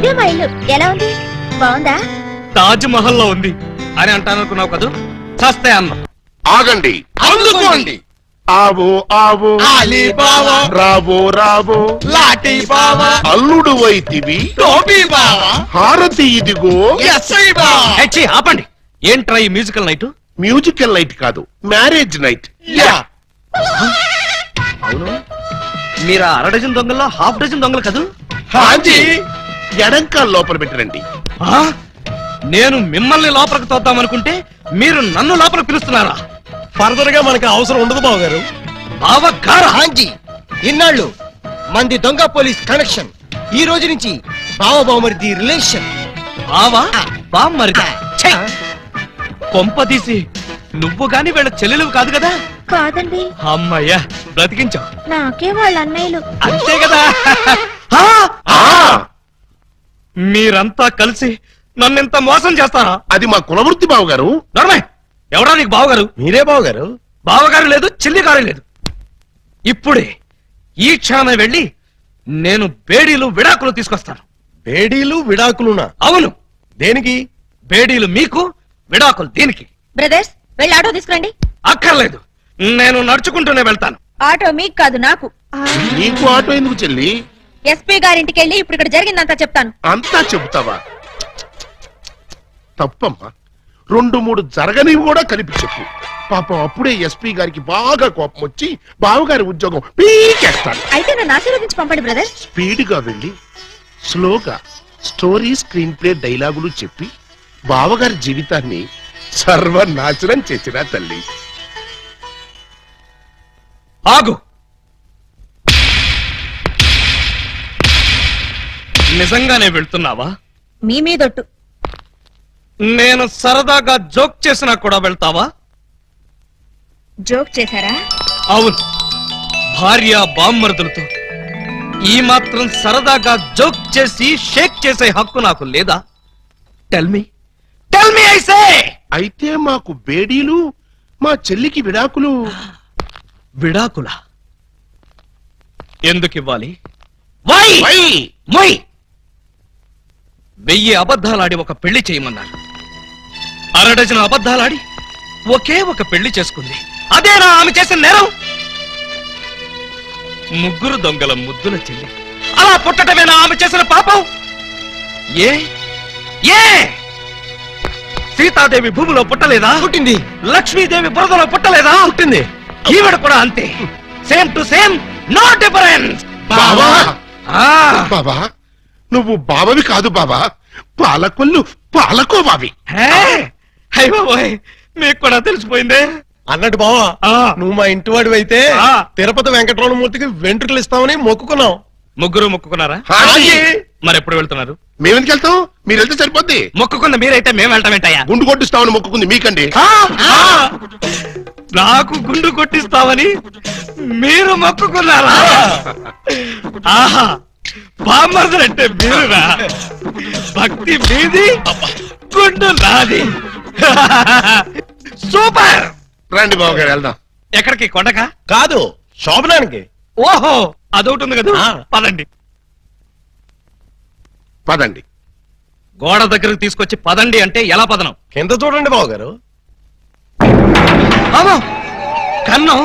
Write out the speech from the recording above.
ఇదే మా ఇల్లు. ఎలా ఉంది? బాగుందా? తాజ్ మహల్ లో ఉంది అని అంటాననుకున్నావు కదూ? చస్తే అన్న. ఆగండి, అందుకోండి. ఆవో ఆవో అలీబాబా, రావో రావో లాఠీ బావా, అల్లుడు వైతివి టోపీ బావా, హారతి ఇదిగో. ఎస్ఐ బావా. హెచ్చి ఆపండి. ఏంట్రా ఈ మ్యూజికల్ నైట్? మ్యూజికల్ నైట్ కాదు, మ్యారేజ్ నైట్. యా. అవును, మీరు అర డజన్ దొంగల్లో హాఫ్ డజన్ దొంగలు కదూ? హాంజీ. ఎడంకాల్ లోపల పెట్టరండి. ఆ? నేను మిమ్మల్ని లోపలికి తోద్దామనుకుంటే మీరు నన్ను లోపలికి పిలుస్తున్నారా? ఫర్దర్ గా మనకు అవసరం ఉండదు బావగారు. బావగారా? హాంజీ, ఇన్నాళ్ళు మంది దొంగ పోలీస్ కనెక్షన్, ఈ రోజు నుంచి బావ బావమరిది రిలేషన్. బావా బామ్మరిదా? కొంపదీసి నువ్వు గాని వీళ్ళ చెల్లెలు కాదు కదా? కాదండి, అమ్మయ్యా, బ్రతికించావు. నాకే వాళ్ళ అన్నయ్యలు. అంతే కదా? ఆ! ఆ, మీరంతా కలిసి నన్నింత మోసం చేస్తారా? అది మా కులవృత్తి బావగారు. నర్మే, ఎవరా నీకు బావగారు? మీరే బావగారు. బావగారు లేదు, చెల్లిగారు లేదు. ఇప్పుడే ఈ క్షణమే వెళ్ళి నేను బేడీలు విడాకులు తీసుకొస్తాను. బేడీలు విడాకులునా? అవును, దేనికి? బేడీలు మీకు, విడాకులు దీనికి. బ్రదర్స్, వెళ్ళి ఆటో తీసుకురండి. అక్కర్లేదు, నేను నడుచుకుంటూనే వెళ్తాను. ఆటో మీకు కాదు, నాకు. నీకు ఆటో ఎందుకు చెల్లి? ఎస్పీ గారింటికి వెళ్ళి ఇప్పుడు ఇక్కడ జరిగిందంతా చెప్తాను. అంతా చెబుతావా? తప్పమ్మా, 2-3 జరగనివి కూడా కలిపి చెప్పు. పాపం అప్పుడే ఎస్పీ గారికి బాగా కోపం వచ్చి బావగారి ఉద్యోగం పీకేస్తాడు. అయితే నన్ను ఆశీర్వదించి పంపండి బ్రదర్స్. స్పీడ్ గా వెళ్ళి స్లోగా స్టోరీ, స్క్రీన్ ప్లే, డైలాగులు చెప్పి బావగారి జీవితాన్ని సర్వనాశనం చేసిన తల్లి. ఆగు. నిజంగానే వెళ్తున్నావా? మీ మీదొట్టు. నేను సరదాగా జోక్ చేసినా కూడా వెళ్తావా? జోక్ చేశారా? అవును, భార్య బామ్మర్దులతో ఈ మాత్రం సరదాగా జోక్ చేసి షేక్ చేసే హక్కు నాకు లేదా? Tell me I say. అయితే మాకు బేడీలు, మా చెల్లికి విడాకులు. విడాకులా? ఎందుకు ఇవ్వాలి? వై? వై? వై? 1000 అబద్ధాలాడి ఒక పెళ్లి చేయమన్నారు. 6 డజన్ అబద్ధాలాడి ఒకే ఒక పెళ్లి చేసుకుంది. అదేనా ఆమె చేసిన నేరం? 3 దొంగల ముద్దుల చెల్లి అలా పుట్టటమేనా ఆమె చేసిన పాపం? ఏ ఏ సీతాదేవి భూమిలో పుట్టలేదా? పుట్టింది. లక్ష్మీదేవి బురదలో పుట్టలేదా? పుట్టింది. ఈవిడ కూడా అంతే. Same to same, no difference. బావా, ఆ బాబా, నువ్వు బావవి కాదు బాబా, పాలకొల్లు పాలకోవావి. అయ్యోయ్, మీకు కూడా తెలిసిపోయిందే. అన్నట్టు బావా, ఆ. నువ్వు మా ఇంటి వాడివి అయితే ఆ. తిరుపతి వెంకటరమణమూర్తికి వెంట్రుకలు ఇస్తామని మొక్కుకున్నాం. ముగ్గురు మొక్కుకున్నారా? హాజీ. మరి ఎప్పుడు వెళ్తున్నారు? మేమెందుకు వెళ్తాం? మీరు వెళ్తే సరిపోద్ది. మొక్కుకున్న మీరైతే మేము వెళ్తామేంటయ్యా? గుండు కొట్టిస్తామని మొక్కుకుంది మీకండి. నాకు గుండు కొట్టిస్తామని మీరు మొక్కుకున్నారా? ఆహా, బామ్మర్దులంటే మీరురా. భక్తి మీది, గుండు నాది. సూపర్. రండి బావగారు, వెళ్దాం. ఎక్కడికి? కొండకా? కాదు, శోభనానికి. ఓహో, అదొకటి ఉంది కదా. ఆ. పదండి. పదండి. గోడ దగ్గరకు తీసుకొచ్చి పదండి అంటే ఎలా పదనం? కింద చూడండి బావగారు. అమ్మో, కన్నం